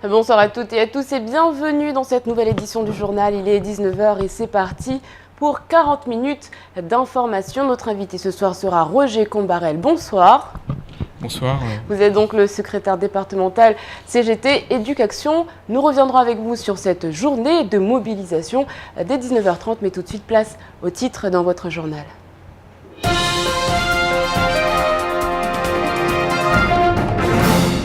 Bonsoir à toutes et à tous et bienvenue dans cette nouvelle édition du journal. Il est 19h et c'est parti pour 40 minutes d'information. Notre invité ce soir sera Roger Combarel. Bonsoir. Bonsoir. Vous êtes donc le secrétaire départemental CGT Éducation. Nous reviendrons avec vous sur cette journée de mobilisation dès 19h30, mais tout de suite place au titre dans votre journal.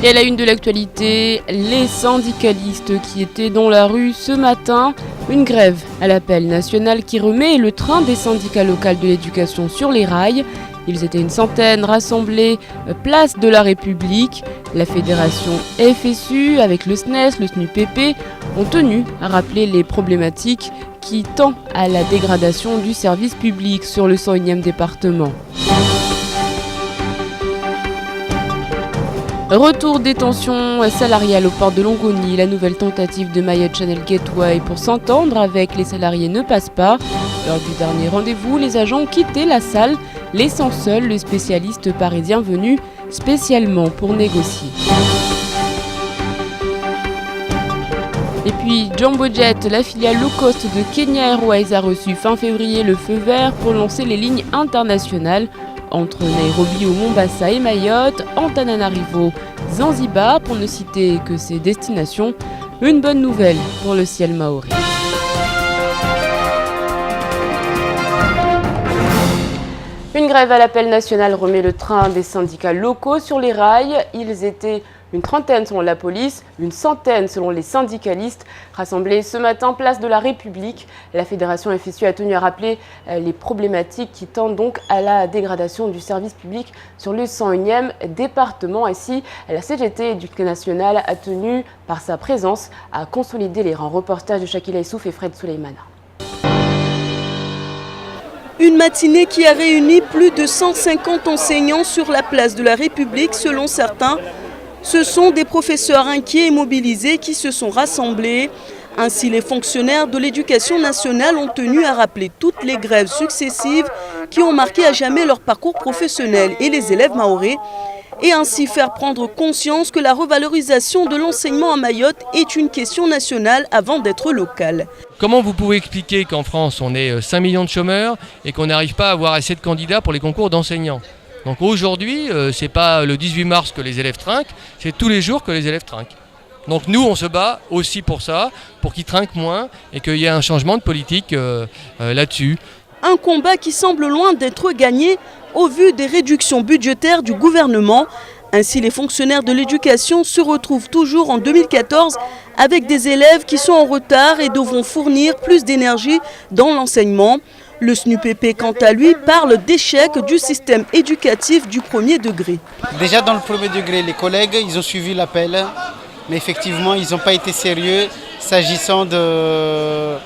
Et à la une de l'actualité, les syndicalistes qui étaient dans la rue ce matin, une grève à l'appel national qui remet le train des syndicats locaux de l'éducation sur les rails. Ils étaient une centaine rassemblés place de la République. La fédération FSU avec le SNES, le SNUPP ont tenu à rappeler les problématiques qui tendent à la dégradation du service public sur le 101e département. Retour des tensions salariales au port de Longoni. La nouvelle tentative de Mayotte Channel Gateway pour s'entendre avec les salariés ne passe pas. Lors du dernier rendez-vous, les agents ont quitté la salle, laissant seul le spécialiste parisien venu spécialement pour négocier. Et puis Jumbo Jet, la filiale low cost de Kenya Airways, a reçu fin février le feu vert pour lancer les lignes internationales entre Nairobi ou Mombasa et Mayotte, Antananarivo, Zanzibar, pour ne citer que ces destinations. Une bonne nouvelle pour le ciel maori. Une grève à l'appel national remet le train des syndicats locaux sur les rails. Ils étaient une trentaine selon la police, une centaine selon les syndicalistes, rassemblés ce matin place de la République. La fédération FSU a tenu à rappeler les problématiques qui tendent donc à la dégradation du service public sur le 101e département. Ainsi, la CGT Éducation nationale a tenu par sa présence à consolider les rangs. Reportage de Shakila Issouf et Fred Souleymana. Une matinée qui a réuni plus de 150 enseignants sur la place de la République selon certains. Ce sont des professeurs inquiets et mobilisés qui se sont rassemblés. Ainsi, les fonctionnaires de l'éducation nationale ont tenu à rappeler toutes les grèves successives qui ont marqué à jamais leur parcours professionnel et les élèves mahorais, et ainsi faire prendre conscience que la revalorisation de l'enseignement à Mayotte est une question nationale avant d'être locale. Comment vous pouvez expliquer qu'en France, on est 5 millions de chômeurs et qu'on n'arrive pas à avoir assez de candidats pour les concours d'enseignants ? Donc aujourd'hui, c'est pas le 18 mars que les élèves trinquent, c'est tous les jours que les élèves trinquent. Donc nous, on se bat aussi pour ça, pour qu'ils trinquent moins et qu'il y ait un changement de politique là-dessus. Un combat qui semble loin d'être gagné au vu des réductions budgétaires du gouvernement. Ainsi, les fonctionnaires de l'éducation se retrouvent toujours en 2014 avec des élèves qui sont en retard et devront fournir plus d'énergie dans l'enseignement. Le SNUPP, quant à lui, parle d'échec du système éducatif du premier degré. Déjà dans le premier degré, les collègues, ils ont suivi l'appel, mais effectivement, ils n'ont pas été sérieux s'agissant de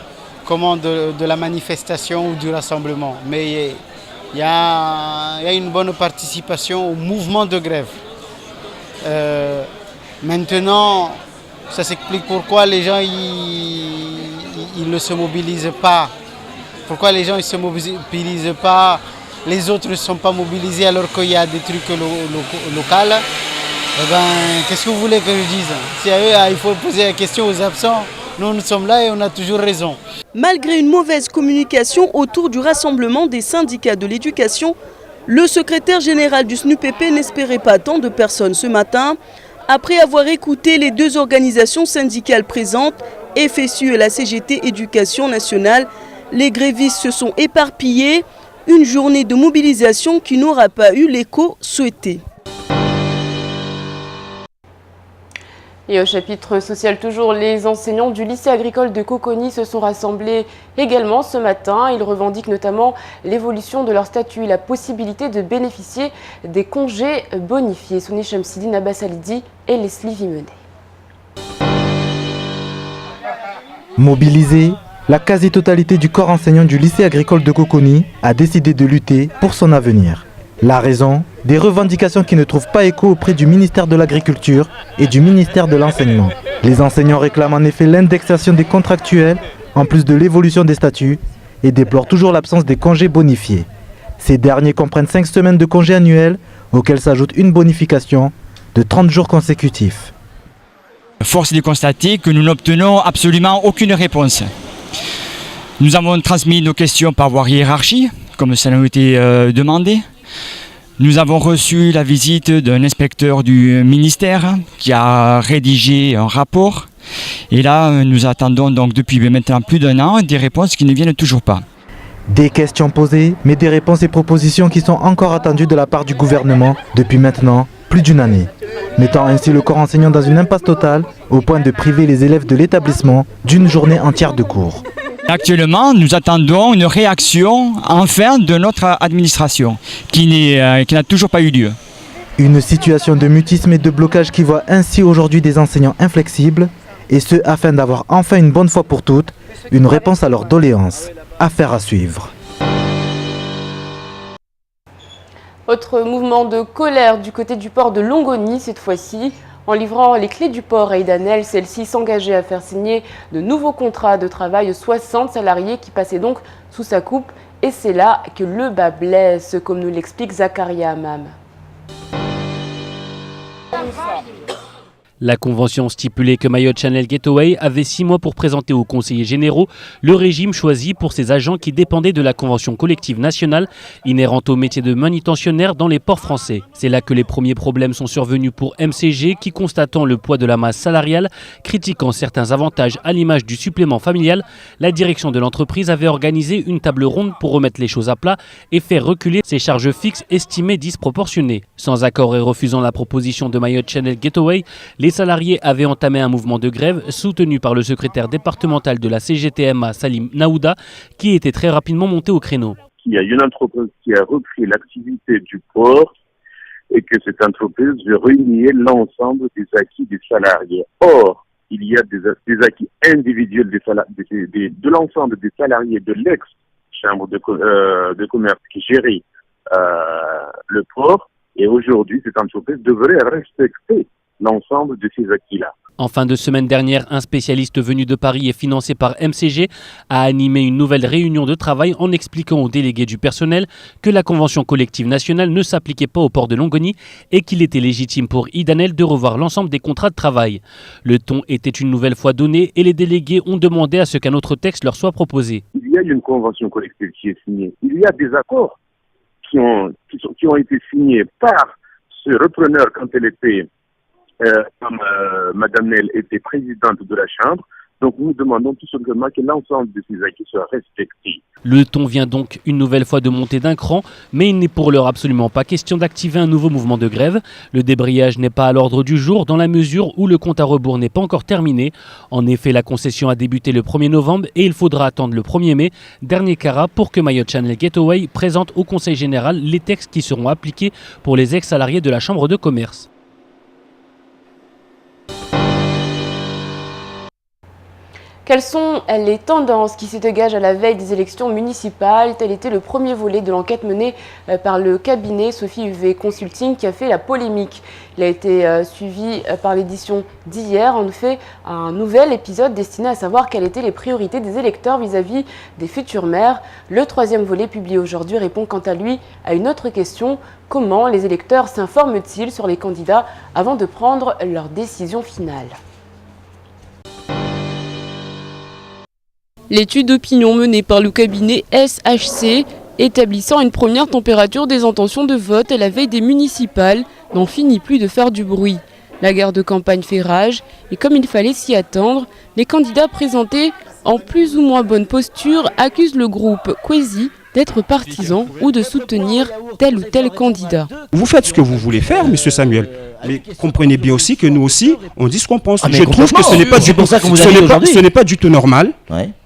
la manifestation ou du rassemblement. Mais il y a une bonne participation au mouvement de grève. Maintenant, ça s'explique pourquoi les gens ils ne se mobilisent pas. Pourquoi les gens ne se mobilisent pas, les autres ne sont pas mobilisés alors qu'il y a des trucs locaux. Qu'est-ce que vous voulez que je dise? Si à eux, il faut poser la question aux absents. Nous sommes là et on a toujours raison. Malgré une mauvaise communication autour du rassemblement des syndicats de l'éducation, le secrétaire général du SNUPP n'espérait pas tant de personnes ce matin. Après avoir écouté les deux organisations syndicales présentes, FSU et la CGT Éducation nationale, les grévistes se sont éparpillés, une journée de mobilisation qui n'aura pas eu l'écho souhaité. Et au chapitre social toujours, les enseignants du lycée agricole de Coconi se sont rassemblés également ce matin. Ils revendiquent notamment l'évolution de leur statut et la possibilité de bénéficier des congés bonifiés. Souni Chamsidine, Abbas Alidi et Leslie Vimenet. Mobilisés, la quasi-totalité du corps enseignant du lycée agricole de Coconi a décidé de lutter pour son avenir. La raison, des revendications qui ne trouvent pas écho auprès du ministère de l'Agriculture et du ministère de l'Enseignement. Les enseignants réclament en effet l'indexation des contractuels, en plus de l'évolution des statuts, et déplorent toujours l'absence des congés bonifiés. Ces derniers comprennent 5 semaines de congés annuels, auxquels s'ajoute une bonification de 30 jours consécutifs. Force est de constater que nous n'obtenons absolument aucune réponse. Nous avons transmis nos questions par voie hiérarchie, comme ça nous a été demandé. Nous avons reçu la visite d'un inspecteur du ministère qui a rédigé un rapport. Et là, nous attendons donc depuis maintenant plus d'1 an des réponses qui ne viennent toujours pas. Des questions posées, mais des réponses et propositions qui sont encore attendues de la part du gouvernement depuis maintenant plus d'1 année, mettant ainsi le corps enseignant dans une impasse totale au point de priver les élèves de l'établissement d'une journée entière de cours. Actuellement, nous attendons une réaction enfin de notre administration qui n'a toujours pas eu lieu. Une situation de mutisme et de blocage qui voit ainsi aujourd'hui des enseignants inflexibles, et ce afin d'avoir enfin une bonne fois pour toutes une réponse à leurs doléances. Affaire à suivre. Autre mouvement de colère du côté du port de Longoni cette fois-ci. En livrant les clés du port à Idanel, celle-ci s'engageait à faire signer de nouveaux contrats de travail aux 60 salariés qui passaient donc sous sa coupe. Et c'est là que le bas blesse, comme nous l'explique Zakaria Amam. La convention stipulait que Mayotte Channel Gateway avait 6 mois pour présenter aux conseillers généraux le régime choisi pour ses agents qui dépendaient de la convention collective nationale inhérente au métier de manutentionnaire dans les ports français. C'est là que les premiers problèmes sont survenus pour MCG qui, constatant le poids de la masse salariale, critiquant certains avantages à l'image du supplément familial, la direction de l'entreprise avait organisé une table ronde pour remettre les choses à plat et faire reculer ses charges fixes estimées disproportionnées. Sans accord et refusant la proposition de Mayotte Channel Gateway, les salariés avaient entamé un mouvement de grève soutenu par le secrétaire départemental de la CGTMA, Salim Naouda, qui était très rapidement monté au créneau. Il y a une entreprise qui a repris l'activité du port et que cette entreprise veut réunir l'ensemble des acquis des salariés. Or, il y a des acquis individuels de l'ensemble des salariés de l'ex-chambre de commerce qui gérait le port. Et aujourd'hui, cette entreprise devrait respecter l'ensemble de ces acquis-là. En fin de semaine dernière, un spécialiste venu de Paris et financé par MCG a animé une nouvelle réunion de travail en expliquant aux délégués du personnel que la convention collective nationale ne s'appliquait pas au port de Longoni et qu'il était légitime pour Idanel de revoir l'ensemble des contrats de travail. Le ton était une nouvelle fois donné et les délégués ont demandé à ce qu'un autre texte leur soit proposé. Il y a une convention collective qui est signée. Il y a des accords qui ont été signés par ce repreneur quand elle était comme Madame Nel était présidente de la Chambre. Donc nous demandons tout simplement que l'ensemble de ces acquis soient respectés. Le ton vient donc une nouvelle fois de monter d'un cran, mais il n'est pour l'heure absolument pas question d'activer un nouveau mouvement de grève. Le débrayage n'est pas à l'ordre du jour dans la mesure où le compte à rebours n'est pas encore terminé. En effet, la concession a débuté le 1er novembre et il faudra attendre le 1er mai, dernier carat, pour que Mayotte Channel Gateway présente au Conseil général les textes qui seront appliqués pour les ex-salariés de la Chambre de commerce. Quelles sont les tendances qui se dégagent à la veille des élections municipales? Tel était le premier volet de l'enquête menée par le cabinet Sophie UV Consulting qui a fait la polémique. Il a été suivi par l'édition d'hier, en fait un nouvel épisode destiné à savoir quelles étaient les priorités des électeurs vis-à-vis des futurs maires. Le troisième volet publié aujourd'hui répond quant à lui à une autre question. Comment les électeurs s'informent-ils sur les candidats avant de prendre leur décision finale? L'étude d'opinion menée par le cabinet SHC, établissant une première température des intentions de vote à la veille des municipales, n'en finit plus de faire du bruit. La guerre de campagne fait rage et comme il fallait s'y attendre, les candidats présentés en plus ou moins bonne posture accusent le groupe Kwesi d'être partisan ou de soutenir tel ou tel candidat. Vous faites ce que vous voulez faire, monsieur Samuel. Mais comprenez bien aussi que nous aussi, on dit ce qu'on pense. Je trouve que ce n'est pas du tout normal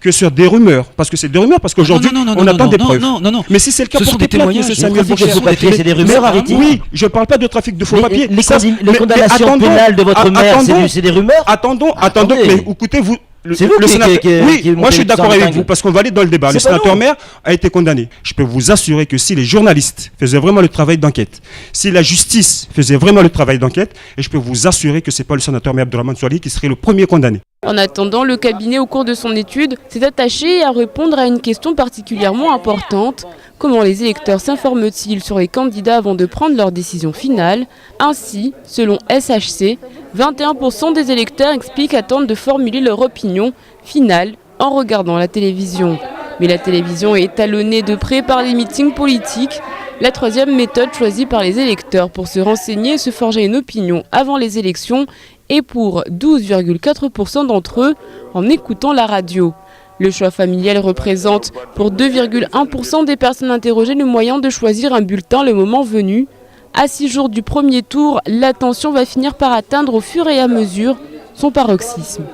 que sur des rumeurs. Parce que c'est des rumeurs, parce qu'aujourd'hui, on attend des preuves. Non. Mais si c'est le cas, pour des témoignages, monsieur Samuel Boucher. C'est des rumeurs, arrêtez. Oui, je ne parle pas de trafic de faux papiers. Les condamnations pénales de votre mère, c'est des rumeurs. Attendons, mais écoutez-vous. C'est vous qui moi je suis d'accord avec vous parce qu'on va aller dans le débat. Le sénateur maire a été condamné. Je peux vous assurer que si les journalistes faisaient vraiment le travail d'enquête, si la justice faisait vraiment le travail d'enquête, et je peux vous assurer que ce n'est pas le sénateur maire Abdourahmane Soali qui serait le premier condamné. En attendant, le cabinet, au cours de son étude, s'est attaché à répondre à une question particulièrement importante. Comment les électeurs s'informent-ils sur les candidats avant de prendre leur décision finale? Ainsi, selon SHC, 21% des électeurs expliquent attendre de formuler leur opinion finale en regardant la télévision. Mais la télévision est talonnée de près par les meetings politiques, la troisième méthode choisie par les électeurs pour se renseigner et se forger une opinion avant les élections est pour 12,4% d'entre eux en écoutant la radio. Le choix familial représente pour 2,1% des personnes interrogées le moyen de choisir un bulletin le moment venu. À 6 jours du premier tour, l'attention va finir par atteindre au fur et à mesure son paroxysme.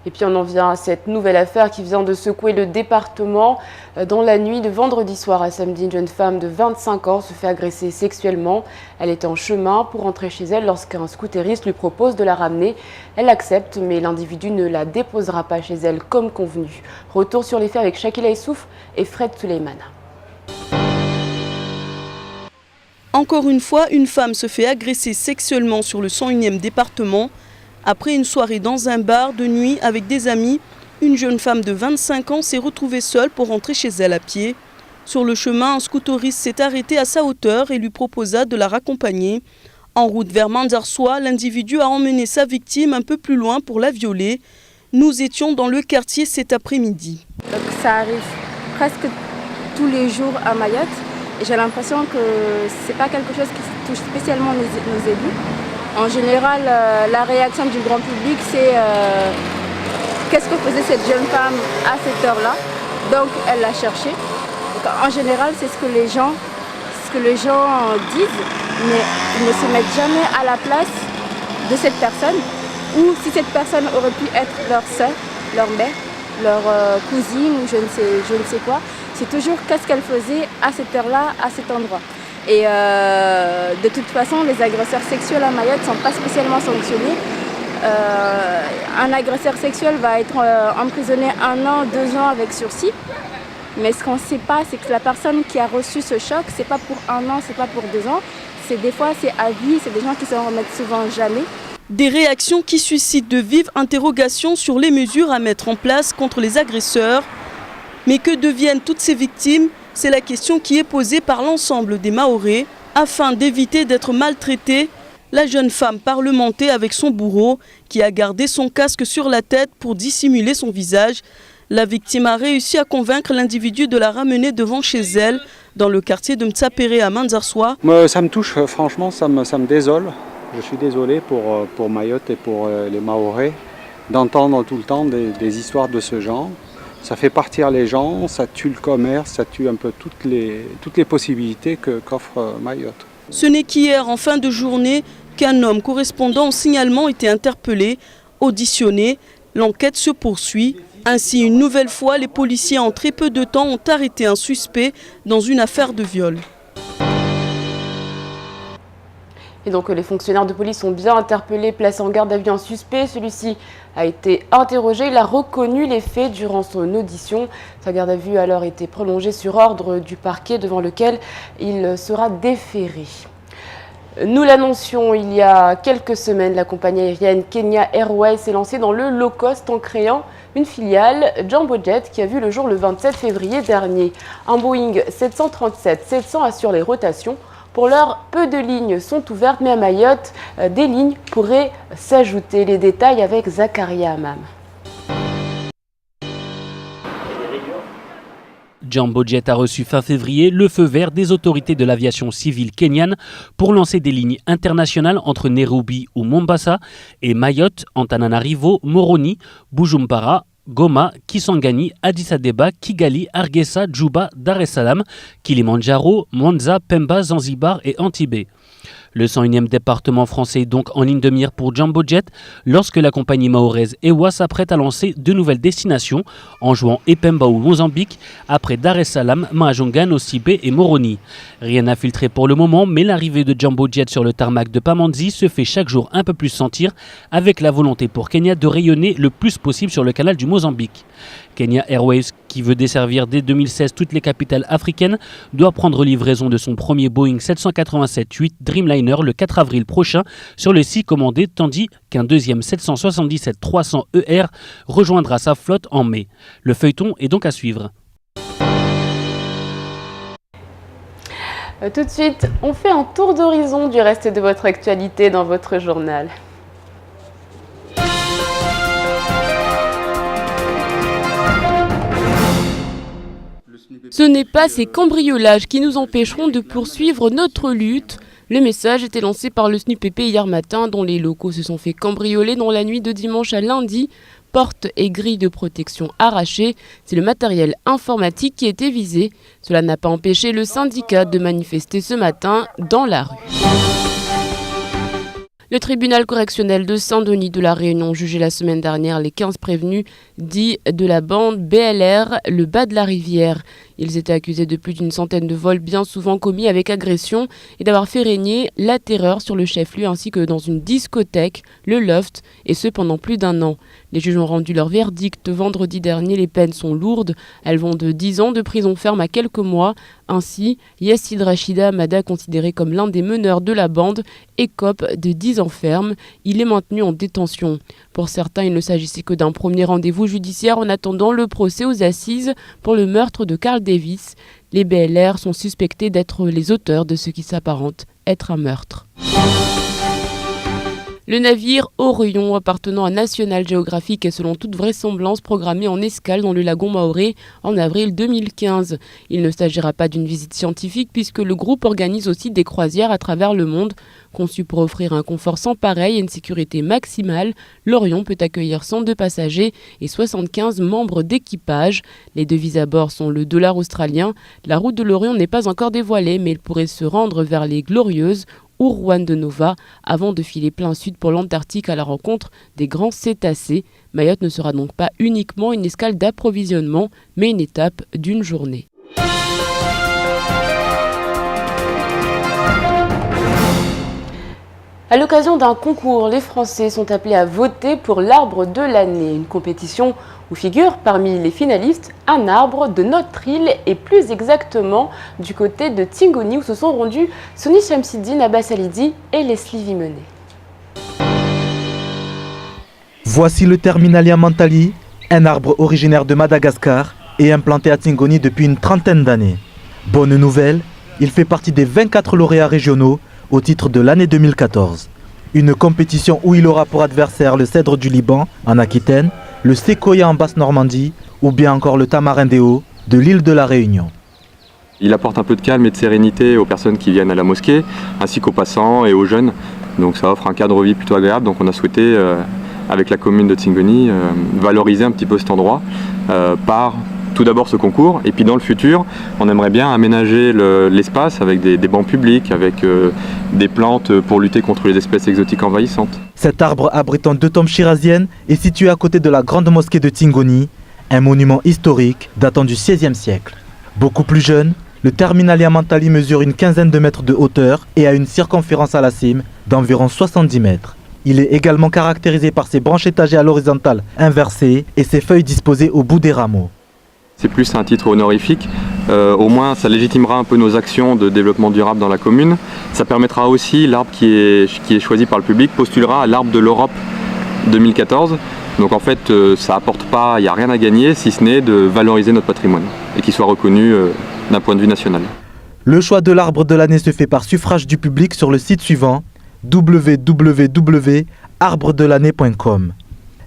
Et puis on en vient à cette nouvelle affaire qui vient de secouer le département. Dans la nuit de vendredi soir à samedi, une jeune femme de 25 ans se fait agresser sexuellement. Elle était en chemin pour rentrer chez elle lorsqu'un scooteriste lui propose de la ramener. Elle accepte, mais l'individu ne la déposera pas chez elle comme convenu. Retour sur les faits avec Shakila Issouf et Fred Souleymane. Encore une fois, une femme se fait agresser sexuellement sur le 101e département. Après une soirée dans un bar de nuit avec des amis, une jeune femme de 25 ans s'est retrouvée seule pour rentrer chez elle à pied. Sur le chemin, un scooteriste s'est arrêté à sa hauteur et lui proposa de la raccompagner. En route vers Manzarsoa, l'individu a emmené sa victime un peu plus loin pour la violer. Nous étions dans le quartier cet après-midi. Ça arrive presque tous les jours à Mayotte. Et j'ai l'impression que ce n'est pas quelque chose qui touche spécialement nos élus. En général, la réaction du grand public, c'est qu'est-ce que faisait cette jeune femme à cette heure-là. Donc, elle l'a cherchée. En général, c'est ce que les gens disent, mais ils ne se mettent jamais à la place de cette personne. Ou si cette personne aurait pu être leur sœur, leur mère, leur cousine ou je ne sais quoi. C'est toujours qu'est-ce qu'elle faisait à cette heure-là, à cet endroit. Et de toute façon, les agresseurs sexuels à Mayotte ne sont pas spécialement sanctionnés. Un agresseur sexuel va être emprisonné 1 an, 2 ans avec sursis. Mais ce qu'on ne sait pas, c'est que la personne qui a reçu ce choc, c'est pas pour 1 an, c'est pas pour 2 ans. Des fois, c'est à vie, c'est des gens qui s'en remettent souvent jamais. Des réactions qui suscitent de vives interrogations sur les mesures à mettre en place contre les agresseurs. Mais que deviennent toutes ces victimes ? C'est la question qui est posée par l'ensemble des Mahorais. Afin d'éviter d'être maltraitée, la jeune femme parlementait avec son bourreau qui a gardé son casque sur la tête pour dissimuler son visage. La victime a réussi à convaincre l'individu de la ramener devant chez elle, dans le quartier de Mtsapéré à Manzarsoa. Ça me touche, franchement, ça me désole. Je suis désolé pour Mayotte et pour les Mahorais d'entendre tout le temps des histoires de ce genre. Ça fait partir les gens, ça tue le commerce, ça tue un peu toutes les possibilités qu'offre Mayotte. Ce n'est qu'hier, en fin de journée, qu'un homme correspondant au signalement était interpellé, auditionné. L'enquête se poursuit. Ainsi, une nouvelle fois, les policiers en très peu de temps ont arrêté un suspect dans une affaire de viol. Et donc les fonctionnaires de police ont bien interpellé, placé en garde à vue un suspect. Celui-ci a été interrogé, il a reconnu les faits durant son audition. Sa garde à vue a alors été prolongée sur ordre du parquet devant lequel il sera déféré. Nous l'annoncions il y a quelques semaines, la compagnie aérienne Kenya Airways s'est lancée dans le low cost en créant une filiale Jumbo Jet qui a vu le jour le 27 février dernier. Un Boeing 737-700 assure les rotations. Pour l'heure, peu de lignes sont ouvertes, mais à Mayotte, des lignes pourraient s'ajouter. Les détails avec Zakaria Amam. Jumbo Jet a reçu fin février le feu vert des autorités de l'aviation civile kenyane pour lancer des lignes internationales entre Nairobi ou Mombasa et Mayotte, Antananarivo, Moroni, Bujumbura, Goma, Kisangani, Addis Abeba, Kigali, Hargeisa, Djouba, Dar es Salaam, Kilimanjaro, Mwanza, Pemba, Zanzibar et Antibes. Le 101e département français est donc en ligne de mire pour Jumbo Jet lorsque la compagnie mahoraise Ewa s'apprête à lancer de nouvelles destinations en jouant Epemba ou Mozambique après Dar es Salaam, Mahajungan, Osibe et Moroni. Rien à filtrer pour le moment, mais l'arrivée de Jumbo Jet sur le tarmac de Pamandzi se fait chaque jour un peu plus sentir avec la volonté pour Kenya de rayonner le plus possible sur le canal du Mozambique. Kenya Airways, qui veut desservir dès 2016 toutes les capitales africaines, doit prendre livraison de son premier Boeing 787-8 Dreamliner le 4 avril prochain sur le site commandé, tandis qu'un deuxième 777-300 ER rejoindra sa flotte en mai. Le feuilleton est donc à suivre. Tout de suite, on fait un tour d'horizon du reste de votre actualité dans votre journal. Ce n'est pas ces cambriolages qui nous empêcheront de poursuivre notre lutte. Le message était lancé par le SNUPP hier matin, dont les locaux se sont fait cambrioler dans la nuit de dimanche à lundi. Portes et grilles de protection arrachées, c'est le matériel informatique qui était visé. Cela n'a pas empêché le syndicat de manifester ce matin dans la rue. Le tribunal correctionnel de Saint-Denis de la Réunion jugeait la semaine dernière les 15 prévenus dits de la bande BLR, le bas de la rivière. Ils étaient accusés de plus d'une centaine de vols bien souvent commis avec agression et d'avoir fait régner la terreur sur le chef-lieu ainsi que dans une discothèque, le Loft, et ce pendant plus d'1 an. Les juges ont rendu leur verdict vendredi dernier. Les peines sont lourdes. Elles vont de 10 ans de prison ferme à quelques mois. Ainsi, Yacine Rachida Amada, considéré comme l'un des meneurs de la bande, écope de 10 ans ferme. Il est maintenu en détention. Pour certains, il ne s'agissait que d'un premier rendez-vous judiciaire en attendant le procès aux assises pour le meurtre de Carl Davis. Les BLR sont suspectés d'être les auteurs de ce qui s'apparente être un meurtre. Le navire Orion, appartenant à National Geographic, est selon toute vraisemblance programmé en escale dans le lagon Maoré en avril 2015. Il ne s'agira pas d'une visite scientifique puisque le groupe organise aussi des croisières à travers le monde. Conçu pour offrir un confort sans pareil et une sécurité maximale, l'Orion peut accueillir 102 passagers et 75 membres d'équipage. Les devises à bord sont le dollar australien. La route de l'Orion n'est pas encore dévoilée, mais il pourrait se rendre vers les Glorieuses ou Juan de Nova avant de filer plein sud pour l'Antarctique à la rencontre des grands cétacés. Mayotte ne sera donc pas uniquement une escale d'approvisionnement, mais une étape d'une journée. À l'occasion d'un concours, les Français sont appelés à voter pour l'arbre de l'année, une compétition où figure parmi les finalistes un arbre de notre île et plus exactement du côté de Tingoni où se sont rendus Soni Shamsidine, Abbas Alidi et Leslie Vimenet. Voici le Terminalia mentali, un arbre originaire de Madagascar et implanté à Tingoni depuis une trentaine d'années. Bonne nouvelle, il fait partie des 24 lauréats régionaux au titre de l'année 2014. Une compétition où il aura pour adversaire le cèdre du Liban en Aquitaine, le séquoia en Basse-Normandie ou bien encore le tamarindéo de l'île de la Réunion. Il apporte un peu de calme et de sérénité aux personnes qui viennent à la mosquée, ainsi qu'aux passants et aux jeunes. Donc ça offre un cadre de vie plutôt agréable. Donc on a souhaité, avec la commune de Tingoni, valoriser un petit peu cet endroit par tout d'abord ce concours. Et puis dans le futur, on aimerait bien aménager l'espace avec des bancs publics, avec des plantes pour lutter contre les espèces exotiques envahissantes. Cet arbre abritant 2 tombes chiraziennes est situé à côté de la grande mosquée de Tingoni, un monument historique datant du XVIe siècle. Beaucoup plus jeune, le Terminalia mentali mesure une quinzaine de mètres de hauteur et a une circonférence à la cime d'environ 70 mètres. Il est également caractérisé par ses branches étagées à l'horizontale inversées et ses feuilles disposées au bout des rameaux. C'est plus un titre honorifique, au moins ça légitimera un peu nos actions de développement durable dans la commune. Ça permettra aussi, l'arbre qui est choisi par le public postulera à l'arbre de l'Europe 2014. Donc en fait ça apporte pas, il n'y a rien à gagner si ce n'est de valoriser notre patrimoine et qu'il soit reconnu d'un point de vue national. Le choix de l'arbre de l'année se fait par suffrage du public sur le site suivant www.arbredelannée.com.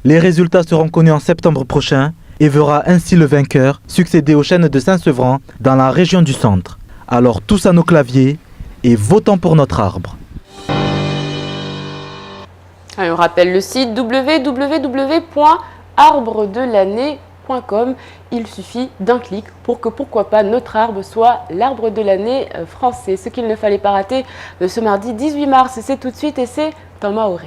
Les résultats seront connus en septembre prochain et verra ainsi le vainqueur succéder aux chênes de Saint-Sevran dans la région du centre. Alors tous à nos claviers et votons pour notre arbre. On rappelle le site www.arbredelannée.com. Il suffit d'un clic pour que pourquoi pas notre arbre soit l'arbre de l'année français. Ce qu'il ne fallait pas rater ce mardi 18 mars, c'est tout de suite et c'est en maoré.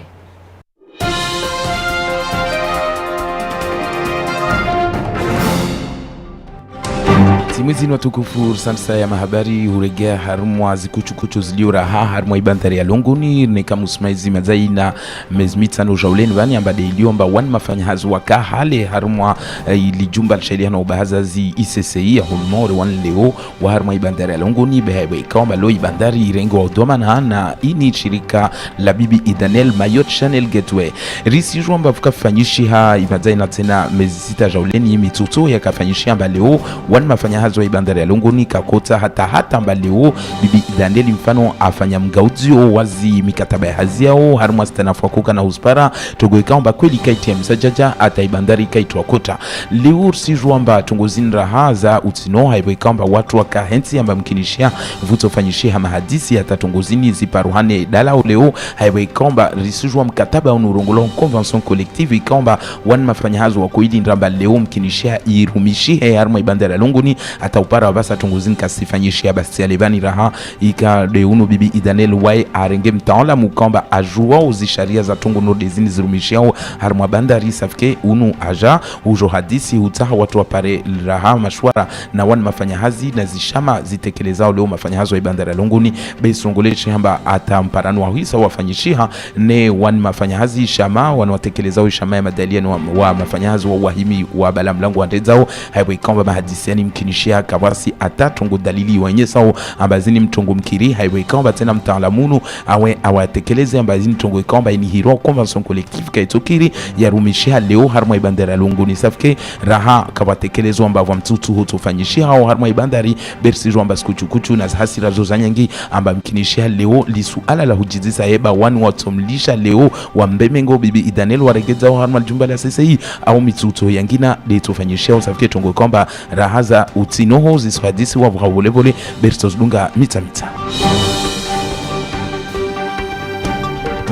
Mwezi watukufu sansa ya mahabari huregea harumwa zikuchukuchu ziliura harumwa ibandari ya longoni ni kama usmaizi mazaina mezmitano jauleni bani ambade iliomba wan mafanyahazi waka hale harumwa ilijumba sheria na ubahazazi ICCI ya hulmore wan leo wa harumwa ibandari ya longoni behebe ikaomba lo ibandari irengo wa udomana na ini shirika la bibi Idanel Mayotte Channel Gateway risi juamba fukafanyishi ha imazaina tena mezita jauleni mituto ya kafanyishi amba leo wan mafanyahazi hazo ya bandari ya Longoni kakota hata mbaleo bibi Daniel mfano afanya mgauzio wazi mikataba ya haziao harumwa stanafu kuka na uspara togo ikamba kweli kaiti ya msajaja hata ibandari kaitwa kota leo sijwamba tungozini raha za utino haibo ikamba watu wakahensi amba mkinishia vuto fanyishia mahadisi hata tungozini ziparuhane dala leo haibo ikamba risijwa mkataba unurongolo convention collective ikamba wan mafanya hazo wa kuidi nramba leo mkinishia irumishia harumwa ibandari ya Longoni hata upara wabasa tungozini kasifanyishia basi ya lebani raha ika deuno bibi Idanel wai arenge mtaala mukamba ajua uzisharia za tungu no dezini zirumishia harumwa bandari safike unu aja ujo hadisi utaha watu wapare raha mashwara na wan mafanya hazi na zishama zitekelezao leo mafanya hazo ya bandari ya Longoni beisongolechi hamba ata mparano wa huisa wafanyishiha ne wan mafanya hazi shama wan watekelezao shama ya madalia wa mafanya hazi wa wahimi wa balamlangu wa ndezao haibu ikamba mahadisiani mkinishia kabasi ata tungu dalili wanyesao ambazini mtungu mkiri haibu ikamba tena mtaalamunu awatekeleze ambazini tungu ikamba ini hiro convention collective kaitokiri ya rumishia leo harumwa ibandari ya Longoni safike raha kawatekelezo ambavyo mtutu hutufanyishia hao harumwa ibandari bersijo amba skuchukuchu na hasira zozanyangi amba mkinishia leo lisuala la hujizisa eba wanu watomlisha leo wa mbemengo bibi Idanel waregeza harumwa jumba la CCI au mituto yangina litufanyishia safike tungu ikamba raha za utinoho ziswadisi wa volevole bersos dunga mita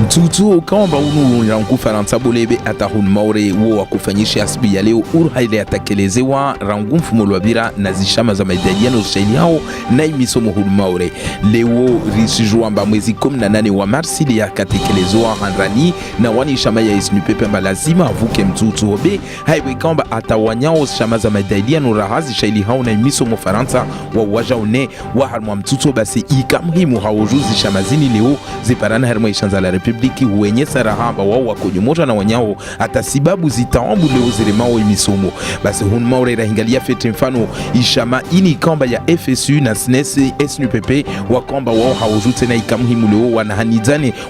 mtutu kamba unu rangu faransa bolebe atahun maure wo wakufanyisha asbi ya leo urhaile atakelezewa rangu mfumulwa bira na zishama za maidaliano zaidi yao na imisomo hun maure leo risijua mba mwezi 18 wa marsi ya katekelezewa hanrani na wani shama ya isnupepe mba lazima avuke mtutu obe haiwe kamba atawanyao shama za maidaliano rahazi shaili hao na imisomo faransa wa waja une wa harmwa mtutu basi ikamhimu haojuzi shama zini leo ziparana harmwa ishanza la Republiki wenye sarahamba wao wakonyomoja na wanyao hata sababu zitaombu leo ziremao imisomo basi hun maure rahingalia fete mfano ishama ini kamba ya FSU na SNES SNUPP wakamba wao hawajute na ikamhimu leo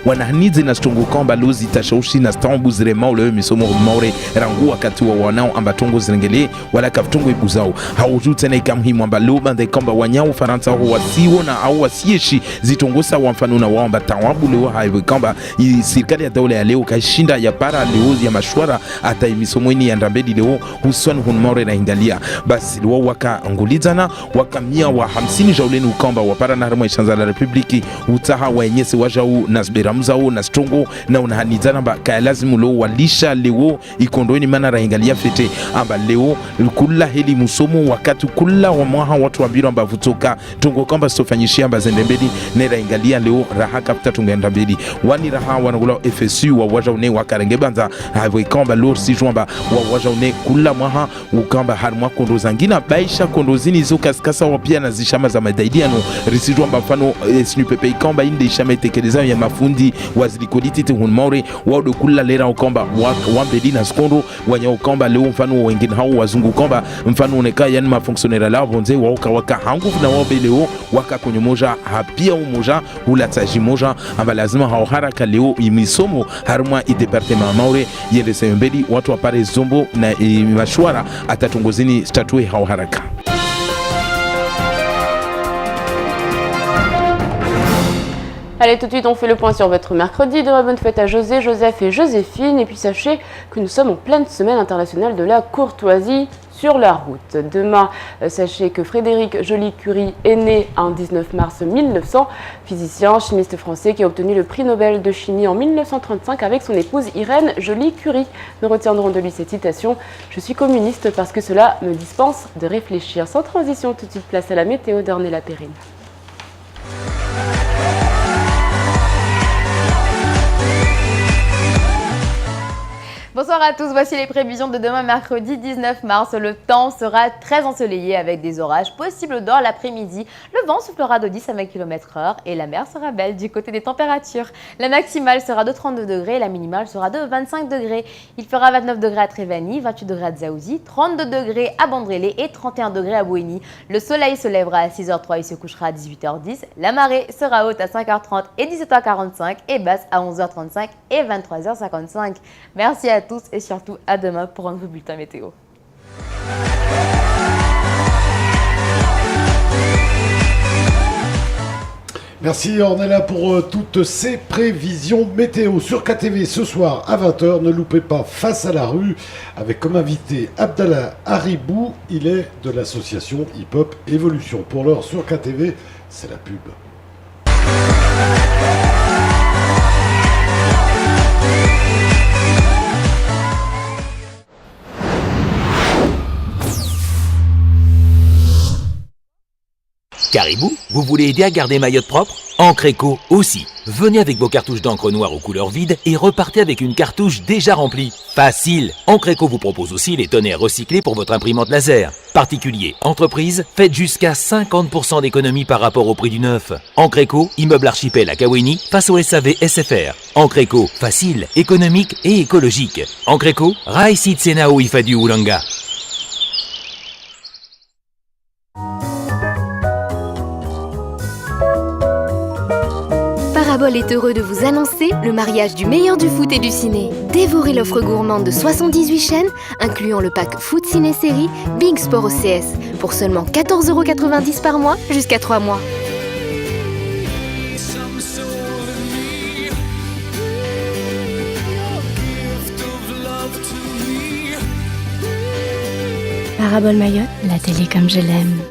wanahanidze na stongo kamba leo zitashaushi na stambu ziremao leo imisomo hun maure rangu wakati wa wanao amba tongo zirengele wala kaftongo ibuzao hawajute na ikamhimu amba leo bande kamba wanyao faransa ho wasiwo na au wasieshi zitongosa wa mfano na wao amba tawabu leo haiwe kamba serikali ya daula ya leo kashinda ya para leo ya mashwara hata imisomoni ya ndambedi leo hususan hun maure na ingalia basi leo wakaangulizana wakamia wa 50 jauleni ukamba wapara na harimo ishanza la Republiki utaha waenyese wajau na sberamzao na strongo na unahanizana ba kaya lazimu leo walisha leo ikondoeni mana rahingalia fete amba leo kula heli musomo wakati kula wa mwaha watu wambiro amba vutoka tungo kamba sofanyishia amba zendembedi na rahingalia leo raha kapta tunga ndambedi wani raha wanagula FSU wa wajaune wakarenge banza haivo ikamba lor si jwamba wa wajaune kula mwaha ukamba harmwa kondo zangina baisha kondo zini zo kaskasa wapia na zishama za madaidiano risi jwamba mfano SNUPP ikamba inde ishama itekeleza ya mafundi wazilikoliti te hun maure wado kula lera ukamba wambedi na skondo wanya ukamba leo mfano wengine hao wazungu ukamba mfano uneka yani mafonctionnaire la bonze waka hangu na wabe leo waka kwenye moja hapia umoja ulataji moja amba lazima hao haraka leo imisomo harumwa idepartement maure yende sembedi watu wapare zombo na mashwara atatongozini statue hao haraka. Allez, tout de suite, on fait le point sur votre mercredi. De bonne fête à José, Joseph et Joséphine. Et puis sachez que nous sommes en pleine semaine internationale de la courtoisie sur la route. Demain, sachez que Frédéric Joly-Curie est né un 19 mars 1900, physicien, chimiste français qui a obtenu le prix Nobel de chimie en 1935 avec son épouse Irène Joly-Curie. Nous retiendrons de lui cette citation « Je suis communiste parce que cela me dispense de réfléchir ». Sans transition, tout de suite, place à la météo d'Ornella Perrine. Bonsoir à tous, voici les prévisions de demain mercredi 19 mars. Le temps sera très ensoleillé avec des orages possibles dans l'après-midi. Le vent soufflera de 10 à 20 km/h et la mer sera belle du côté des températures. La maximale sera de 32 degrés et la minimale sera de 25 degrés. Il fera 29 degrés à Trévani, 28 degrés à Dzaoudi, 32 degrés à Bandrélé et 31 degrés à Bouéni. Le soleil se lèvera à 6h03 et se couchera à 18h10. La marée sera haute à 5h30 et 17h45 et basse à 11h35 et 23h55. Merci à tous et surtout à demain pour un nouveau bulletin météo. Merci, on est là pour toutes ces prévisions météo sur KTV ce soir à 20h. Ne loupez pas Face à la rue avec comme invité Abdallah Haribou. Il est de l'association Hip Hop Évolution. Pour l'heure sur KTV, c'est la pub. Caribou, vous voulez aider à garder Mayotte propre? Encre Éco aussi. Venez avec vos cartouches d'encre noire aux couleurs vides et repartez avec une cartouche déjà remplie. Facile. Encre Éco vous propose aussi les tonnerres recyclés pour votre imprimante laser. Particuliers, entreprises, faites jusqu'à 50% d'économie par rapport au prix du neuf. Encre Éco, immeuble archipel à Kaweni, face au SAV SFR. Encre Éco, facile, économique et écologique. Encre Éco, Raïsid Senao Ifadu Oulanga. Parabole est heureux de vous annoncer le mariage du meilleur du foot et du ciné. Dévorez l'offre gourmande de 78 chaînes, incluant le pack Foot Ciné Série Big Sport OCS, pour seulement 14,90 € par mois jusqu'à 3 mois. Parabole Mayotte, la télé comme je l'aime.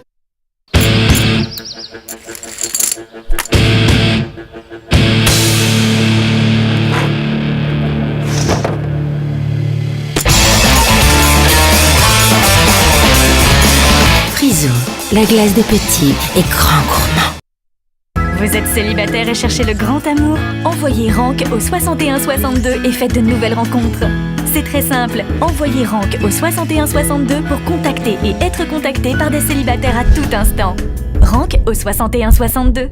Frisou, la glace des petits et grands gourmands. Vous êtes célibataire et cherchez le grand amour? Envoyez Rank au 6162 et faites de nouvelles rencontres. C'est très simple, envoyez Rank au 6162 pour contacter et être contacté par des célibataires à tout instant. Rank au 6162.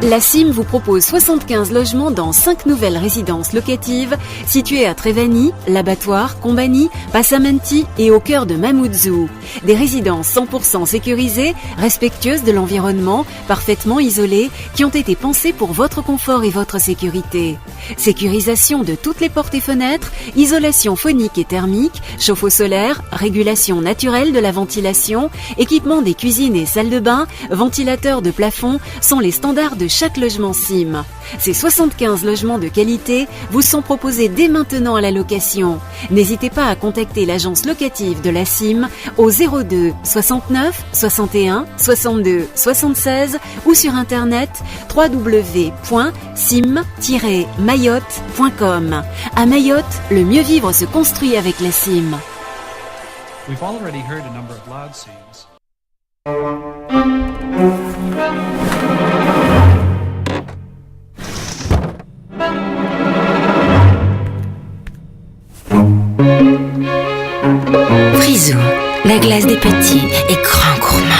La CIM vous propose 75 logements dans 5 nouvelles résidences locatives situées à Trévani, l'Abattoir, Combani, Passamenti et au cœur de Mamoudzou. Des résidences 100% sécurisées, respectueuses de l'environnement, parfaitement isolées, qui ont été pensées pour votre confort et votre sécurité. Sécurisation de toutes les portes et fenêtres, isolation phonique et thermique, chauffe-eau solaire, régulation naturelle de la ventilation, équipement des cuisines et salles de bain, ventilateurs de plafond sont les standards de chaque logement CIM. Ces 75 logements de qualité vous sont proposés dès maintenant à la location. N'hésitez pas à contacter l'agence locative de la CIM au 02 69 61 62 76 ou sur internet www.sim-mayotte.com. À Mayotte, le mieux vivre se construit avec la CIM. We've already heard a number of loud scenes. Frisou, la glace des petits et grands gourmands.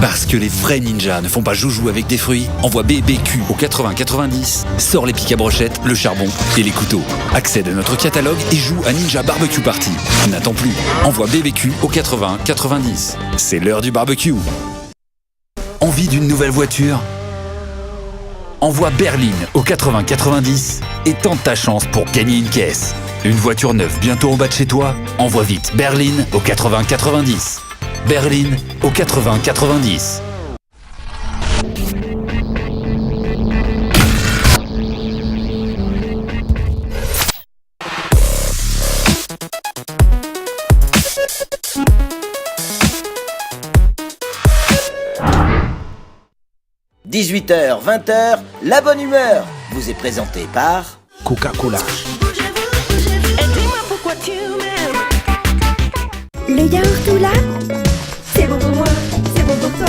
Parce que les vrais ninjas ne font pas joujou avec des fruits, envoie BBQ au 80-90, sors les pics à brochettes, le charbon et les couteaux. Accède à notre catalogue et joue à Ninja Barbecue Party. N'attends plus, envoie BBQ au 80-90. C'est l'heure du barbecue. Envie d'une nouvelle voiture ? Envoie Berline au 80 90 et tente ta chance pour gagner une caisse. Une voiture neuve bientôt en bas de chez toi? Envoie vite Berline au 80 90. Berline au 80 90. « 18h, 20h, la bonne humeur vous est présentée par Coca-Cola. Le yaourt tout là, c'est bon pour moi, c'est bon pour toi.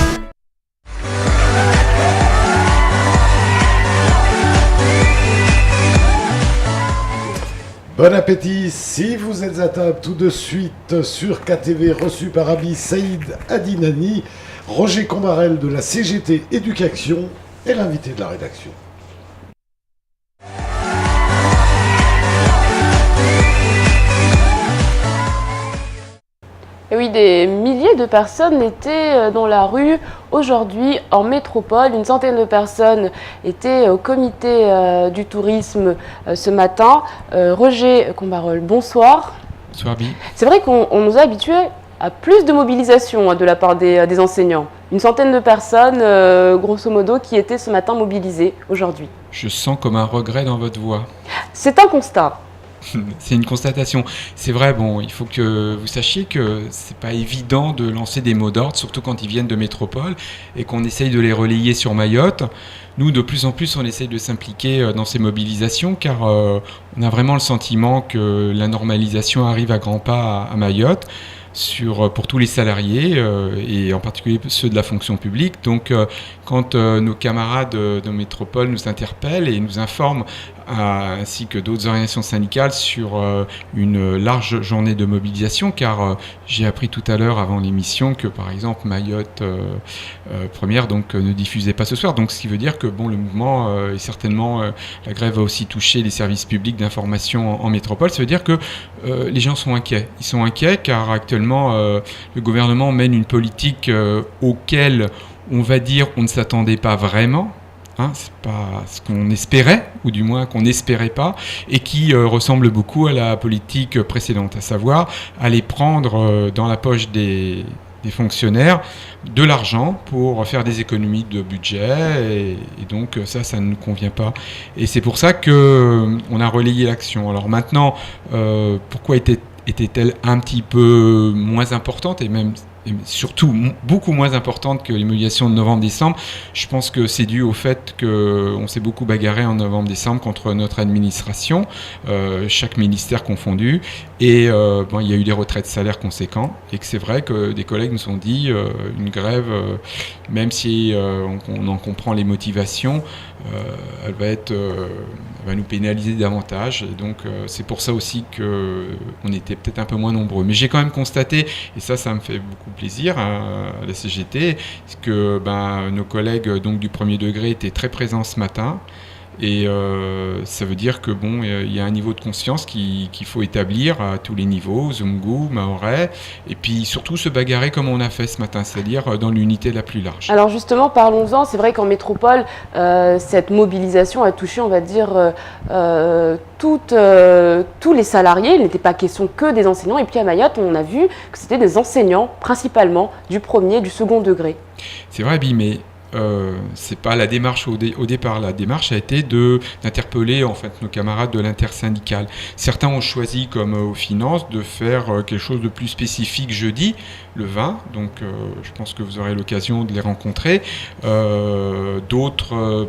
Bon appétit, si vous êtes à table tout de suite sur KTV, reçu par Abi Saïd Adinani, Roger Combarel de la CGT Éducation est l'invité de la rédaction. Et oui, des milliers de personnes étaient dans la rue aujourd'hui en métropole. Une centaine de personnes étaient au comité du tourisme ce matin. Roger Combarel, bonsoir. Bonsoir, Bi. C'est vrai qu'on nous a habitués à plus de mobilisation de la part des enseignants. Une centaine de personnes, grosso modo, qui étaient ce matin mobilisées aujourd'hui. Je sens comme un regret dans votre voix. C'est un constat. C'est une constatation. C'est vrai, bon, il faut que vous sachiez que c'est pas évident de lancer des mots d'ordre, surtout quand ils viennent de métropole et qu'on essaye de les relayer sur Mayotte. Nous, de plus en plus, on essaye de s'impliquer dans ces mobilisations car on a vraiment le sentiment que la normalisation arrive à grands pas à Mayotte. Pour tous les salariés et en particulier ceux de la fonction publique. Donc quand nos camarades de métropole nous interpellent et nous informent ainsi que d'autres organisations syndicales sur une large journée de mobilisation, car j'ai appris tout à l'heure avant l'émission que par exemple Mayotte Première ne diffusait pas ce soir, donc ce qui veut dire que bon, le mouvement et certainement la grève va aussi toucher les services publics d'information en métropole. Ça veut dire que les gens sont inquiets. Ils sont inquiets car actuellement le gouvernement mène une politique auquel on va dire on ne s'attendait pas vraiment. C'est pas ce qu'on espérait, ou du moins qu'on n'espérait pas, et qui ressemble beaucoup à la politique précédente, à savoir aller prendre dans la poche des fonctionnaires de l'argent pour faire des économies de budget, et donc ça ne nous convient pas. Et c'est pour ça qu'on a relayé l'action. Alors maintenant, pourquoi était-elle un petit peu moins importante, et même et surtout beaucoup moins importante que les mobilisations de novembre-décembre? Je pense que c'est dû au fait qu'on s'est beaucoup bagarré en novembre-décembre contre notre administration, chaque ministère confondu, et il y a eu des retraits de salaire conséquents, et que c'est vrai que des collègues nous ont dit une grève, même si on en comprend les motivations, elle va nous pénaliser davantage, et donc c'est pour ça aussi qu'on était peut-être un peu moins nombreux. Mais j'ai quand même constaté, et ça me fait beaucoup plaisir à la CGT, que nos collègues du premier degré étaient très présents ce matin, et ça veut dire que il y a un niveau de conscience qu'il faut établir à tous les niveaux, Zungu, Mahorais, et puis surtout se bagarrer comme on a fait ce matin, c'est-à-dire dans l'unité la plus large. Alors justement, parlons-en. C'est vrai qu'en métropole, cette mobilisation a touché, on va dire, tous les salariés. Il n'était pas question que des enseignants. Et puis à Mayotte, on a vu que c'était des enseignants, principalement du premier et du second degré. C'est vrai, Bi, mais c'est pas la démarche au départ. La démarche a été d'interpeller en fait nos camarades de l'intersyndicale. Certains ont choisi, comme aux finances, de faire quelque chose de plus spécifique jeudi, le 20. Donc je pense que vous aurez l'occasion de les rencontrer. D'autres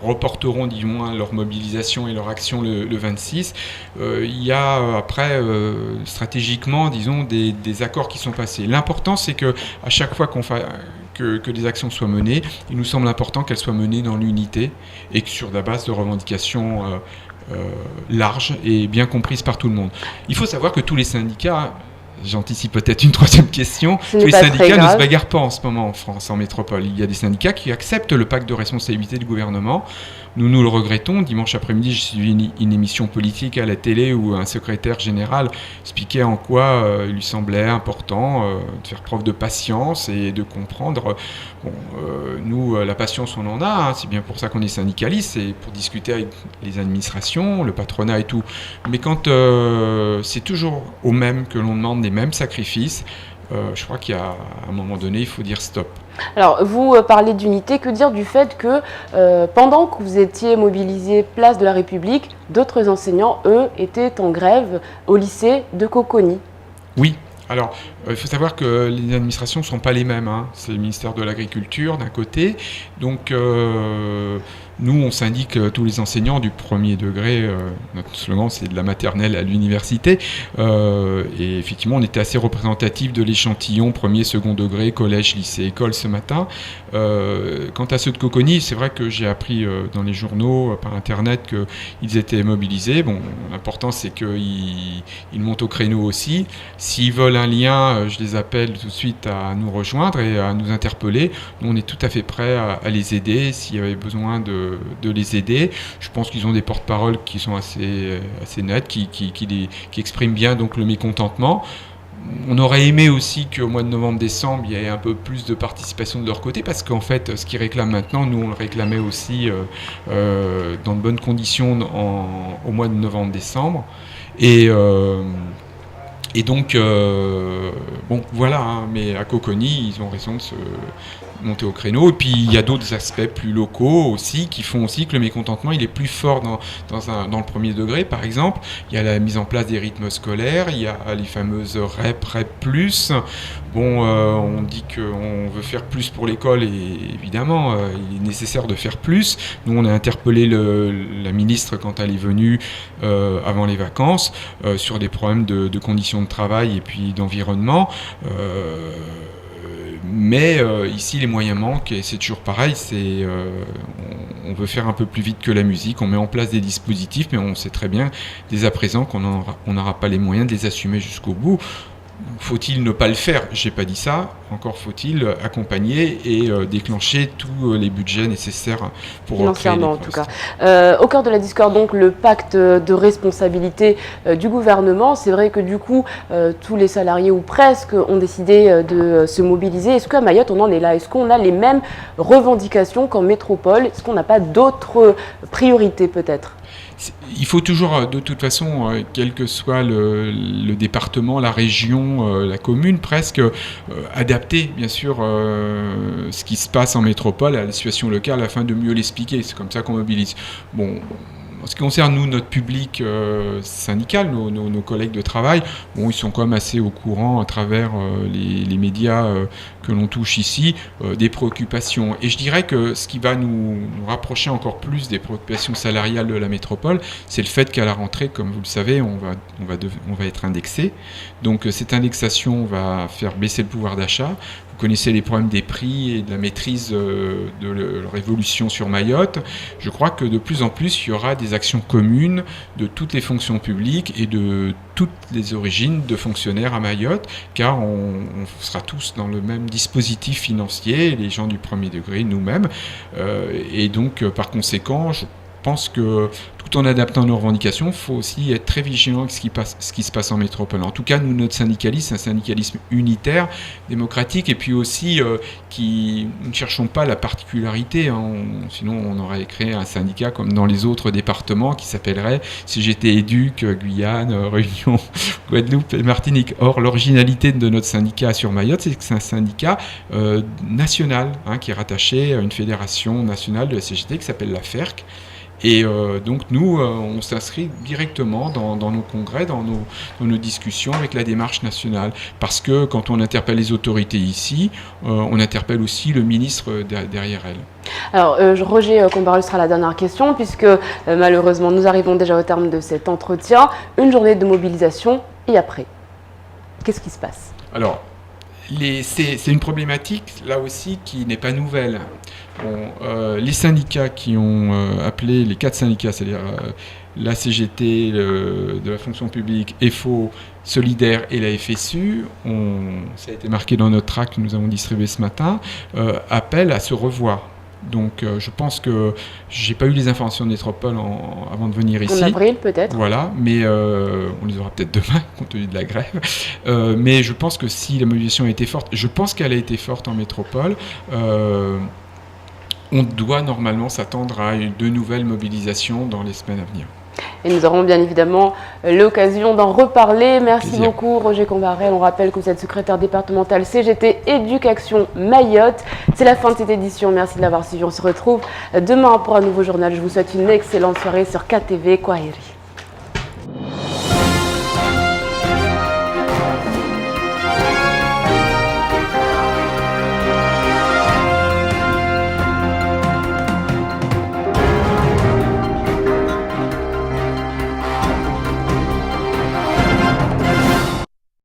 reporteront du moins leur mobilisation et leur action le 26. Il y a après stratégiquement, disons, des accords qui sont passés. L'important, c'est que à chaque fois que des actions soient menées, il nous semble important qu'elles soient menées dans l'unité et que sur la base de revendications larges et bien comprises par tout le monde. Il faut savoir que tous les syndicats j'anticipe peut-être une troisième question. Les syndicats ne se bagarrent pas en ce moment en France, en métropole. Il y a des syndicats qui acceptent le pacte de responsabilité du gouvernement. Nous le regrettons. Dimanche après-midi, j'ai suivi une émission politique à la télé où un secrétaire général expliquait en quoi il lui semblait important de faire preuve de patience et de comprendre. Nous, la patience, on en a. C'est bien pour ça qu'on est syndicaliste, c'est pour discuter avec les administrations, le patronat et tout. Mais quand c'est toujours aux mêmes que l'on demande les mêmes sacrifices, je crois qu'à un moment donné, il faut dire stop. Alors, vous parlez d'unité, que dire du fait que pendant que vous étiez mobilisés place de la République, d'autres enseignants, eux, étaient en grève au lycée de Coconi? Oui. Alors, il faut savoir que les administrations ne sont pas les mêmes. Hein. C'est le ministère de l'Agriculture d'un côté. Donc, nous, on syndique tous les enseignants du premier degré. Notre slogan, c'est de la maternelle à l'université. Et effectivement, on était assez représentatif de l'échantillon premier, second degré, collège, lycée, école ce matin. Quant à ceux de Coconi, c'est vrai que j'ai appris dans les journaux, par Internet, qu'ils étaient mobilisés. Bon, l'important, c'est qu'ils montent au créneau aussi. S'ils veulent un lien, je les appelle tout de suite à nous rejoindre et à nous interpeller. Nous, on est tout à fait prêts à les aider s'il y avait besoin de les aider. Je pense qu'ils ont des porte-paroles qui sont assez nets, qui expriment bien donc le mécontentement. On aurait aimé aussi qu'au mois de novembre-décembre, il y ait un peu plus de participation de leur côté, parce qu'en fait, ce qu'ils réclament maintenant, nous, on le réclamait aussi dans de bonnes conditions au mois de novembre-décembre. Et donc, bon, voilà, hein, mais à Coconi, ils ont raison de se monter au créneau. Et puis, il y a d'autres aspects plus locaux aussi, qui font aussi que le mécontentement, il est plus fort dans le premier degré. Par exemple, il y a la mise en place des rythmes scolaires, il y a les fameuses REP, REP+. Bon, on dit qu'on veut faire plus pour l'école, et évidemment, il est nécessaire de faire plus. Nous, on a interpellé la ministre quand elle est venue avant les vacances sur des problèmes de conditions de travail et puis d'environnement. Mais ici, les moyens manquent et c'est toujours pareil. On veut faire un peu plus vite que la musique. On met en place des dispositifs, mais on sait très bien dès à présent qu'on n'aura pas les moyens de les assumer jusqu'au bout. Faut-il ne pas le faire? J'ai pas dit ça. Encore faut-il accompagner et déclencher tous les budgets nécessaires pour créer les postes. En tout cas. Au cœur de la discorde, donc, le pacte de responsabilité du gouvernement. C'est vrai que du coup, tous les salariés ou presque ont décidé de se mobiliser. Est-ce qu'à Mayotte, on en est là? Est-ce qu'on a les mêmes revendications qu'en métropole? Est-ce qu'on n'a pas d'autres priorités peut-être? Il faut toujours, de toute façon, quel que soit le département, la région, la commune, presque, adapter, bien sûr, ce qui se passe en métropole à la situation locale afin de mieux l'expliquer. C'est comme ça qu'on mobilise. Bon, en ce qui concerne, nous, notre public syndical, nos collègues de travail, bon, ils sont quand même assez au courant à travers les médias que l'on touche ici, des préoccupations. Et je dirais que ce qui va nous rapprocher encore plus des préoccupations salariales de la métropole, c'est le fait qu'à la rentrée, comme vous le savez, on va être indexé. Donc cette indexation va faire baisser le pouvoir d'achat. Vous connaissez les problèmes des prix et de la maîtrise de leur évolution sur Mayotte. Je crois que de plus en plus, il y aura des actions communes de toutes les fonctions publiques et de toutes les origines de fonctionnaires à Mayotte, car on sera tous dans le même dispositif financier, les gens du premier degré, nous-mêmes. Et donc, par conséquent, je pense que tout en adaptant nos revendications, il faut aussi être très vigilant avec ce qui se passe en métropole. En tout cas, nous, notre syndicalisme, c'est un syndicalisme unitaire, démocratique, et puis aussi nous ne cherchons pas la particularité. Hein. Sinon, on aurait créé un syndicat comme dans les autres départements qui s'appellerait CGT Éduc, Guyane, Réunion, Guadeloupe et Martinique. Or, l'originalité de notre syndicat sur Mayotte, c'est que c'est un syndicat national, hein, qui est rattaché à une fédération nationale de la CGT qui s'appelle la FERC. Et donc nous, on s'inscrit directement dans nos congrès, dans nos discussions avec la démarche nationale. Parce que quand on interpelle les autorités ici, on interpelle aussi le ministre derrière elle. Alors, Roger Combarul sera la dernière question, puisque malheureusement, nous arrivons déjà au terme de cet entretien. Une journée de mobilisation, et après, qu'est-ce qui se passe? Alors, c'est une problématique, là aussi, qui n'est pas nouvelle. Bon, les syndicats qui ont appelé, les 4 syndicats, c'est-à-dire la CGT de la fonction publique, EFO, Solidaire et la FSU, ça a été marqué dans notre tract que nous avons distribué ce matin, appellent à se revoir. Donc je pense que j'ai pas eu les informations de métropole avant de venir ici. En avril peut-être. Voilà, mais on les aura peut-être demain compte tenu de la grève. Mais je pense que si la mobilisation a été forte, je pense qu'elle a été forte en métropole, on doit normalement s'attendre à de nouvelles mobilisations dans les semaines à venir. Et nous aurons bien évidemment l'occasion d'en reparler. Merci Plaisir. beaucoup Roger Combarel. On rappelle que vous êtes secrétaire départemental CGT Éducation Mayotte. C'est la fin de cette édition. Merci de l'avoir suivi. On se retrouve demain pour un nouveau journal. Je vous souhaite une excellente soirée sur KTV Kwaheri.